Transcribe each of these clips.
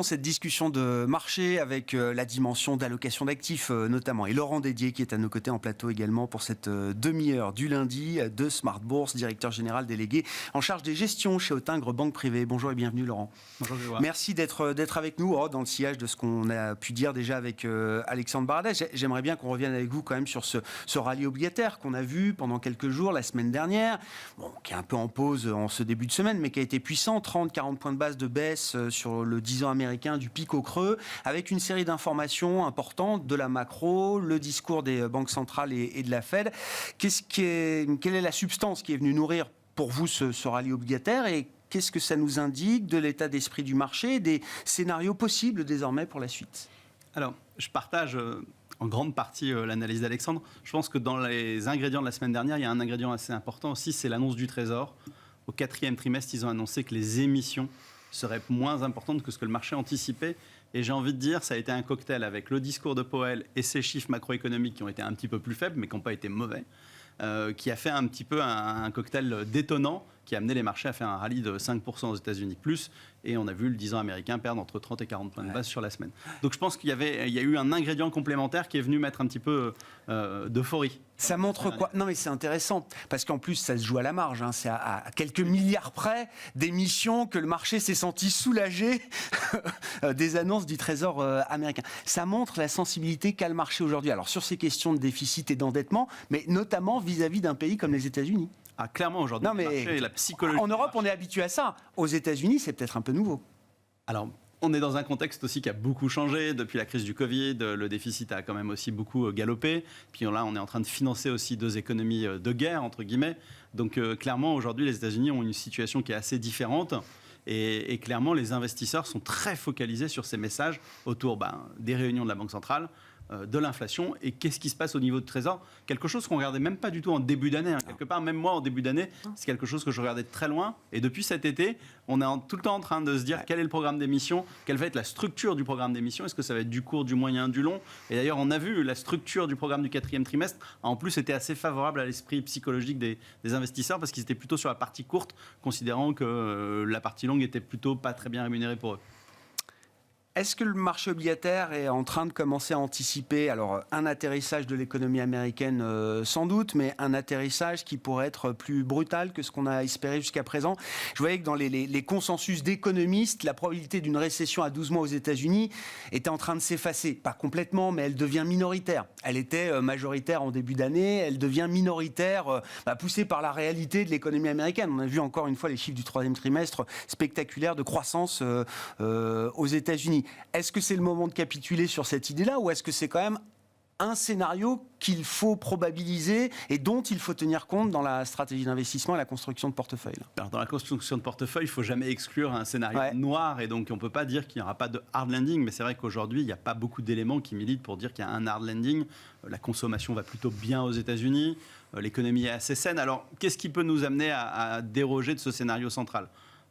cette discussion de marché avec la dimension d'allocation d'actifs notamment. Et Laurent Dédier qui est à nos côtés en plateau également pour cette demi-heure du lundi de Smart Bourse, directeur général délégué en charge des gestions chez Autingre Banque Privée. Bonjour et bienvenue Laurent. Bonjour Grégoire. Merci d'être avec nous dans le sillage de ce qu'on a pu dire déjà avec Alexandre Baradez. J'aimerais bien qu'on revienne avec vous quand même sur ce rallye obligataire qu'on a vu pendant quelques jours, la semaine dernière, qui est un peu en pause en ce début de semaine, mais qui a été puissant, 30-40 points de base de baisse sur le 10 ans américain du pic au creux, avec une série d'informations importantes de la macro, le discours des banques centrales et de la Fed. Quelle est la substance qui est venue nourrir pour vous ce rallye obligataire et qu'est-ce que ça nous indique de l'état d'esprit du marché et des scénarios possibles désormais pour la suite? Alors, je partage en grande partie l'analyse d'Alexandre. Je pense que dans les ingrédients de la semaine dernière, il y a un ingrédient assez important aussi, c'est l'annonce du Trésor. Au 4e trimestre, ils ont annoncé que les émissions seraient moins importantes que ce que le marché anticipait. Et j'ai envie de dire, ça a été un cocktail avec le discours de Powell et ses chiffres macroéconomiques qui ont été un petit peu plus faibles, mais qui n'ont pas été mauvais, qui a fait un petit peu un cocktail détonnant qui a amené les marchés à faire un rallye de 5% aux États-Unis plus. Et on a vu le 10 ans américain perdre entre 30 et 40 points de base sur la semaine. Donc je pense qu'il y a eu un ingrédient complémentaire qui est venu mettre un petit peu d'euphorie. Ça montre quoi? Non mais c'est intéressant, parce qu'en plus ça se joue à la marge, c'est à quelques milliards près d'émissions que le marché s'est senti soulagé des annonces du Trésor américain. Ça montre la sensibilité qu'a le marché aujourd'hui. Alors sur ces questions de déficit et d'endettement, mais notamment vis-à-vis d'un pays comme les États-Unis. Ah, clairement aujourd'hui, le marché et la psychologie. En Europe, on est habitué à ça. Aux États-Unis, c'est peut-être un peu nouveau. Alors, on est dans un contexte aussi qui a beaucoup changé. Depuis la crise du Covid, le déficit a quand même aussi beaucoup galopé. Puis là, on est en train de financer aussi deux économies de guerre, entre guillemets. Donc, clairement, aujourd'hui, les États-Unis ont une situation qui est assez différente. Et clairement, les investisseurs sont très focalisés sur ces messages autour des réunions de la Banque centrale, de l'inflation et qu'est-ce qui se passe au niveau de Trésor. Quelque chose qu'on ne regardait même pas du tout en début d'année. Quelque part, même moi, en début d'année, c'est quelque chose que je regardais de très loin. Et depuis cet été, on est tout le temps en train de se dire quel est le programme d'émission, quelle va être la structure du programme d'émission, est-ce que ça va être du court, du moyen, du long. Et d'ailleurs, on a vu la structure du programme du 4e trimestre a en plus été assez favorable à l'esprit psychologique des investisseurs parce qu'ils étaient plutôt sur la partie courte, considérant que la partie longue était plutôt pas très bien rémunérée pour eux. Est-ce que le marché obligataire est en train de commencer à anticiper un atterrissage de l'économie américaine sans doute, mais un atterrissage qui pourrait être plus brutal que ce qu'on a espéré jusqu'à présent? Je voyais que dans les consensus d'économistes, la probabilité d'une récession à 12 mois aux États-Unis était en train de s'effacer. Pas complètement, mais elle devient minoritaire. Elle était majoritaire en début d'année, elle devient minoritaire, poussée par la réalité de l'économie américaine. On a vu encore une fois les chiffres du 3e trimestre spectaculaires de croissance aux États-Unis. Est-ce que c'est le moment de capituler sur cette idée-là ou est-ce que c'est quand même un scénario qu'il faut probabiliser et dont il faut tenir compte dans la stratégie d'investissement et la construction de portefeuille? Alors, dans la construction de portefeuille, il ne faut jamais exclure un scénario noir et donc on ne peut pas dire qu'il n'y aura pas de hard landing, mais c'est vrai qu'aujourd'hui, il n'y a pas beaucoup d'éléments qui militent pour dire qu'il y a un hard landing. La consommation va plutôt bien aux États-Unis, l'économie est assez saine. Alors, qu'est-ce qui peut nous amener à déroger de ce scénario central ?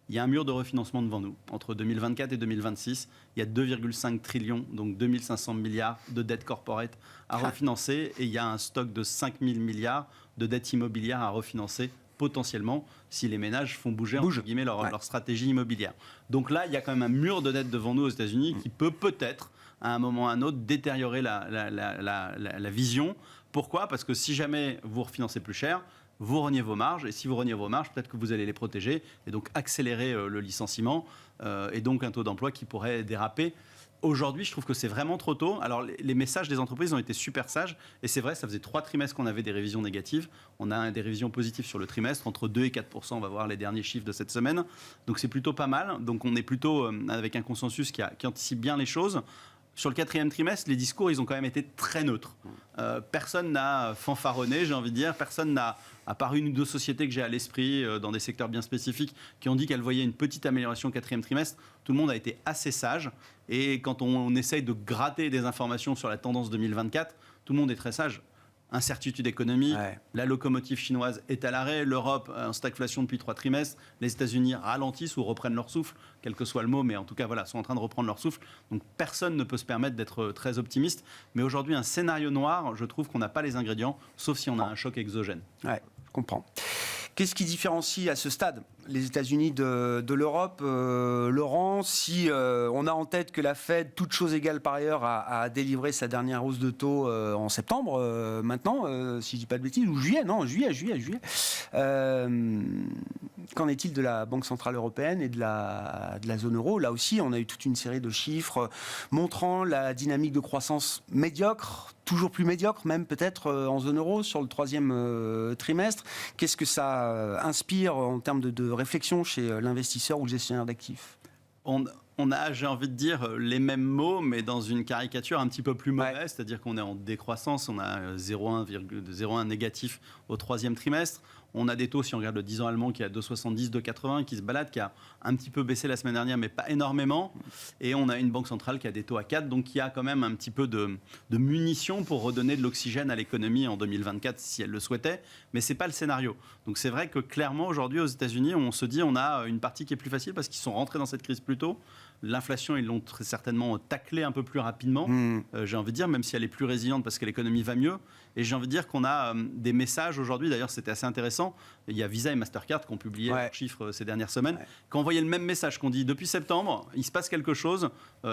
Il y a un mur de refinancement devant nous. Entre 2024 et 2026, il y a 2,5 trillions, donc 2500 milliards de dettes corporate à refinancer. Et il y a un stock de 5000 milliards de dettes immobilières à refinancer potentiellement si les ménages font bouger entre guillemets, leur stratégie immobilière. Donc là, il y a quand même un mur de dettes devant nous aux États-Unis qui peut peut-être, à un moment ou à un autre, détériorer la vision. Pourquoi ? Parce que si jamais vous refinancez plus cher, vous reniez vos marges, et si vous reniez vos marges, peut-être que vous allez les protéger, et donc accélérer le licenciement, et donc un taux d'emploi qui pourrait déraper. Aujourd'hui, je trouve que c'est vraiment trop tôt. Alors, les messages des entreprises ont été super sages, et c'est vrai, ça faisait 3 trimestres qu'on avait des révisions négatives. On a des révisions positives sur le trimestre, entre 2 et 4%, on va voir les derniers chiffres de cette semaine. Donc c'est plutôt pas mal, donc on est plutôt avec un consensus qui anticipe bien les choses. Sur le 4e trimestre, les discours, ils ont quand même été très neutres. Personne n'a fanfaronné, j'ai envie de dire. Personne n'a, à part une ou deux sociétés que j'ai à l'esprit, dans des secteurs bien spécifiques, qui ont dit qu'elles voyaient une petite amélioration au 4e trimestre. Tout le monde a été assez sage. Et quand on essaye de gratter des informations sur la tendance 2024, tout le monde est très sage. Incertitude économique, la locomotive chinoise est à l'arrêt, l'Europe en stagflation depuis 3 trimestres, les États-Unis ralentissent ou reprennent leur souffle, quel que soit le mot, mais en tout cas sont en train de reprendre leur souffle. Donc personne ne peut se permettre d'être très optimiste. Mais aujourd'hui, un scénario noir, je trouve qu'on n'a pas les ingrédients, sauf si on a un choc exogène. Ouais, je comprends. Qu'est-ce qui différencie à ce stade les États-Unis de l'Europe, Laurent, si on a en tête que la Fed, toute chose égale par ailleurs, a délivré sa dernière hausse de taux en septembre, maintenant, si je ne dis pas de bêtises, ou juillet. Qu'en est-il de la Banque Centrale Européenne et de la zone euro? Là aussi, on a eu toute une série de chiffres montrant la dynamique de croissance médiocre, toujours plus médiocre, même peut-être en zone euro sur le troisième trimestre. Qu'est-ce que ça inspire en termes de réflexion chez l'investisseur ou le gestionnaire d'actifs? On a, j'ai envie de dire, les mêmes mots, mais dans une caricature un petit peu plus mauvaise, c'est-à-dire qu'on est en décroissance, on a 0,1 négatif au troisième trimestre. On a des taux, si on regarde le 10 ans allemand, qui est à 2,70, 2,80, qui se balade, qui a un petit peu baissé la semaine dernière, mais pas énormément. Et on a une banque centrale qui a des taux à 4, donc qui a quand même un petit peu de munitions pour redonner de l'oxygène à l'économie en 2024, si elle le souhaitait. Mais ce n'est pas le scénario. Donc c'est vrai que clairement, aujourd'hui, aux États-Unis, on se dit on a une partie qui est plus facile parce qu'ils sont rentrés dans cette crise plus tôt. L'inflation, ils l'ont très certainement taclé un peu plus rapidement, j'ai envie de dire, même si elle est plus résiliente parce que l'économie va mieux. Et j'ai envie de dire qu'on a des messages aujourd'hui, d'ailleurs c'était assez intéressant, il y a Visa et Mastercard qui ont publié leurs chiffres ces dernières semaines, qui ont envoyé le même message, qu'on dit depuis septembre, il se passe quelque chose,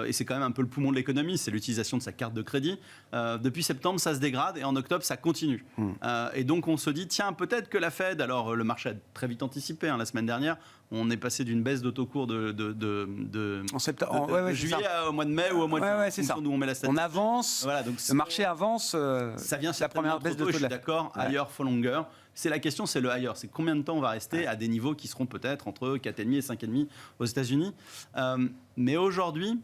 et c'est quand même un peu le poumon de l'économie, c'est l'utilisation de sa carte de crédit. Depuis septembre, ça se dégrade, et en octobre, ça continue. Et donc on se dit, tiens, peut-être que la Fed, alors le marché a très vite anticipé, la semaine dernière, on est passé d'une baisse d'autocours en septembre, juillet au mois de mai ou au mois de juin, c'est ça. Où on met la statistique. On avance, voilà, donc le marché avance. Ça vient la première baisse de taux. Je suis d'accord, higher for longer. C'est la question, c'est le higher. C'est combien de temps on va rester à des niveaux qui seront peut-être entre 4,5 et 5,5 aux États-Unis. Mais aujourd'hui,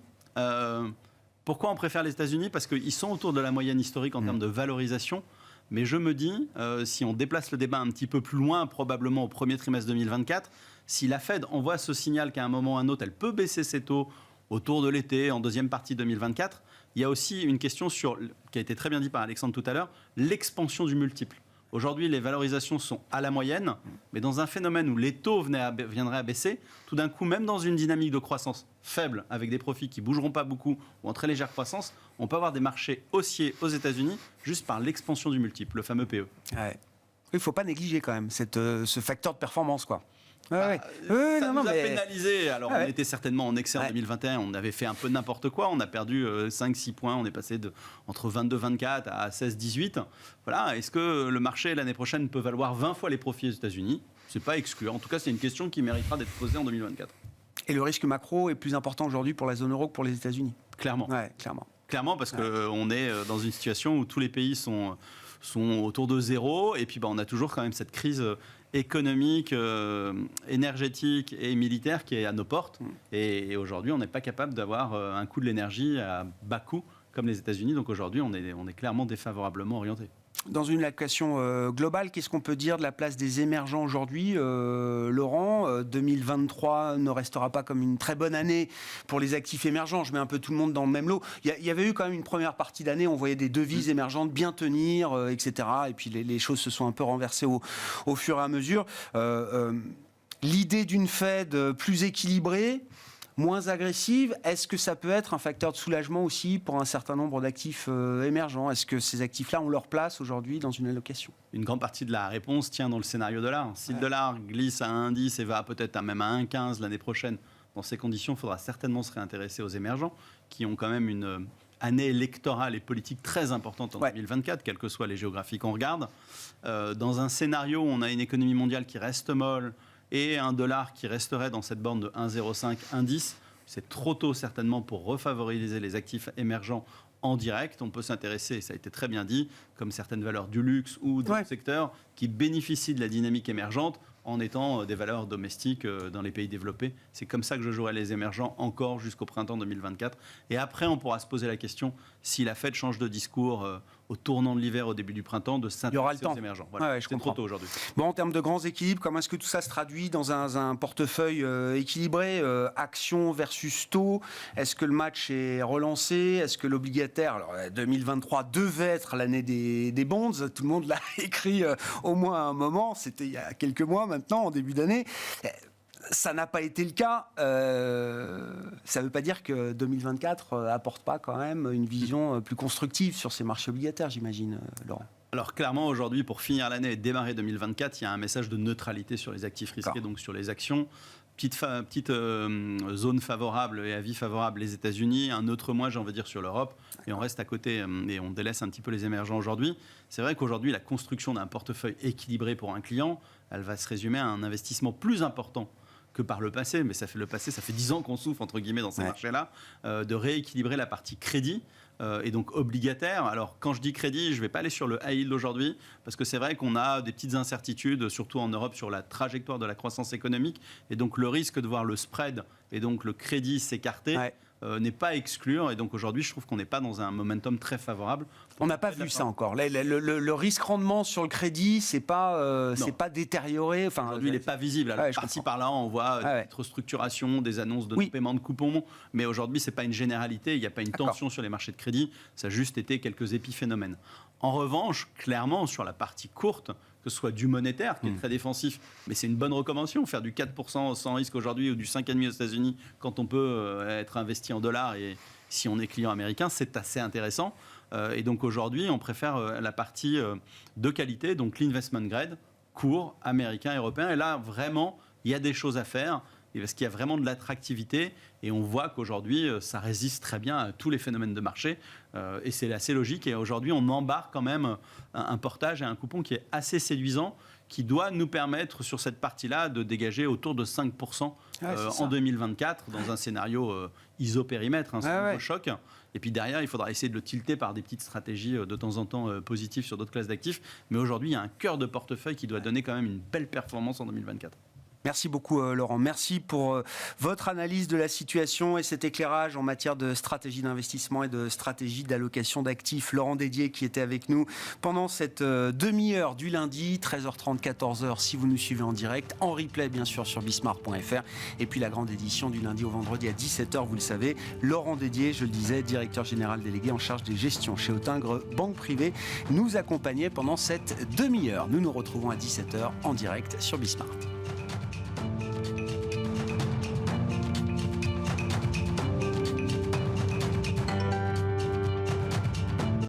pourquoi on préfère les États-Unis? Parce qu'ils sont autour de la moyenne historique en termes de valorisation. Mais je me dis, si on déplace le débat un petit peu plus loin, probablement au premier trimestre 2024, si la Fed envoie ce signal qu'à un moment ou à un autre, elle peut baisser ses taux autour de l'été, en deuxième partie 2024, il y a aussi une question sur, qui a été très bien dit par Alexandre tout à l'heure, l'expansion du multiple. Aujourd'hui, les valorisations sont à la moyenne, mais dans un phénomène où les taux viendraient à baisser, tout d'un coup, même dans une dynamique de croissance faible, avec des profits qui ne bougeront pas beaucoup ou en très légère croissance, on peut avoir des marchés haussiers aux États-Unis juste par l'expansion du multiple, le fameux PE. Ouais. Il ne faut pas négliger quand même ce facteur de performance, quoi. Ça nous a pénalisé. Alors, on était certainement en excès en 2021. On avait fait un peu n'importe quoi. On a perdu 5-6 points. On est passé entre 22-24 à 16-18. Voilà. Est-ce que le marché, l'année prochaine, peut valoir 20 fois les profits aux États-Unis? Ce n'est pas exclu. En tout cas, c'est une question qui méritera d'être posée en 2024. Et le risque macro est plus important aujourd'hui pour la zone euro que pour les États-Unis? Clairement. Clairement, parce qu'on est dans une situation où tous les pays sont autour de zéro. Et puis, on a toujours quand même cette crise économique, énergétique et militaire qui est à nos portes. Et aujourd'hui, on n'est pas capable d'avoir un coût de l'énergie à bas coût comme les États-Unis. Donc aujourd'hui, on est clairement défavorablement orienté. Dans une allocation globale, qu'est-ce qu'on peut dire de la place des émergents aujourd'hui, Laurent? 2023 ne restera pas comme une très bonne année pour les actifs émergents. Je mets un peu tout le monde dans le même lot. Il y avait eu quand même une première partie d'année, on voyait des devises émergentes bien tenir, etc. Et puis les choses se sont un peu renversées au fur et à mesure. L'idée d'une Fed plus équilibrée, moins agressive, est-ce que ça peut être un facteur de soulagement aussi pour un certain nombre d'actifs émergents? Est-ce que ces actifs-là ont leur place aujourd'hui dans une allocation? Une grande partie de la réponse tient dans le scénario dollar. Si le dollar glisse à 1,10 et va peut-être même à 1,15 l'année prochaine, dans ces conditions, il faudra certainement se réintéresser aux émergents qui ont quand même une année électorale et politique très importante en 2024, quelles que soient les géographies qu'on regarde. Dans un scénario où on a une économie mondiale qui reste molle, et un dollar qui resterait dans cette borne de 1,05, 1,10, c'est trop tôt certainement pour refavoriser les actifs émergents en direct. On peut s'intéresser, ça a été très bien dit, comme certaines valeurs du luxe ou d'autres secteurs qui bénéficient de la dynamique émergente en étant des valeurs domestiques dans les pays développés. C'est comme ça que je jouerai les émergents encore jusqu'au printemps 2024. Et après, on pourra se poser la question, si la Fed change de discours au tournant de l'hiver, au début du printemps, de s'intéresser aux émergents. Voilà. C'est trop tôt aujourd'hui. Bon, en termes de grands équilibres, comment est-ce que tout ça se traduit dans un portefeuille équilibré, actions versus taux? Est-ce que le match est relancé? Est-ce que l'obligataire, alors 2023 devait être l'année des bonds, tout le monde l'a écrit au moins à un moment, c'était il y a quelques mois maintenant, en début d'année. Ça n'a pas été le cas. Ça ne veut pas dire que 2024 apporte pas quand même une vision plus constructive sur ces marchés obligataires, j'imagine, Laurent. Alors clairement, aujourd'hui, pour finir l'année et démarrer 2024, il y a un message de neutralité sur les actifs risqués, donc sur les actions. Petite zone favorable et avis favorable les États-Unis, un autre mois, j'ai envie de dire, sur l'Europe, et on reste à côté et on délaisse un petit peu les émergents aujourd'hui. C'est vrai qu'aujourd'hui, la construction d'un portefeuille équilibré pour un client, elle va se résumer à un investissement plus important que par le passé, mais ça fait 10 ans qu'on souffre, entre guillemets, dans ces marchés-là, de rééquilibrer la partie crédit et donc obligataire. Alors, quand je dis crédit, je ne vais pas aller sur le high yield aujourd'hui, parce que c'est vrai qu'on a des petites incertitudes, surtout en Europe, sur la trajectoire de la croissance économique, et donc le risque de voir le spread et donc le crédit s'écarter n'est pas à exclure, et donc aujourd'hui, je trouve qu'on n'est pas dans un momentum très favorable. On n'a pas vu ça encore. Le risque rendement sur le crédit, c'est pas détérioré. Enfin, aujourd'hui, il n'est pas visible. Alors, par-ci par-là, on voit des restructurations, des annonces de paiement de coupons, mais aujourd'hui, c'est pas une généralité. Il n'y a pas une tension sur les marchés de crédit. Ça a juste été quelques épiphénomènes. En revanche, clairement, sur la partie courte, que ce soit du monétaire, qui est très défensif, mais c'est une bonne recommandation. Faire du 4% sans risque aujourd'hui ou du 5,5% aux États-Unis quand on peut être investi en dollars et si on est client américain, c'est assez intéressant. Et donc aujourd'hui, on préfère la partie de qualité, donc l'investment grade, court, américain, européen. Et là, vraiment, il y a des choses à faire. Parce qu'il y a vraiment de l'attractivité et on voit qu'aujourd'hui, ça résiste très bien à tous les phénomènes de marché et c'est assez logique. Et aujourd'hui, on embarque quand même un portage et un coupon qui est assez séduisant, qui doit nous permettre sur cette partie-là de dégager autour de 5% en 2024 dans un scénario isopérimètre, un choc. Et puis derrière, il faudra essayer de le tilter par des petites stratégies de temps en temps positives sur d'autres classes d'actifs. Mais aujourd'hui, il y a un cœur de portefeuille qui doit donner quand même une belle performance en 2024. Merci beaucoup Laurent. Merci pour votre analyse de la situation et cet éclairage en matière de stratégie d'investissement et de stratégie d'allocation d'actifs. Laurent Dédier qui était avec nous pendant cette demi-heure du lundi, 13h30, 14h si vous nous suivez en direct, en replay bien sûr sur bismart.fr et puis la grande édition du lundi au vendredi à 17h, vous le savez. Laurent Dédier, je le disais, directeur général délégué en charge des gestions chez Autingre Banque Privée, nous accompagnait pendant cette demi-heure. Nous nous retrouvons à 17h en direct sur Bismart.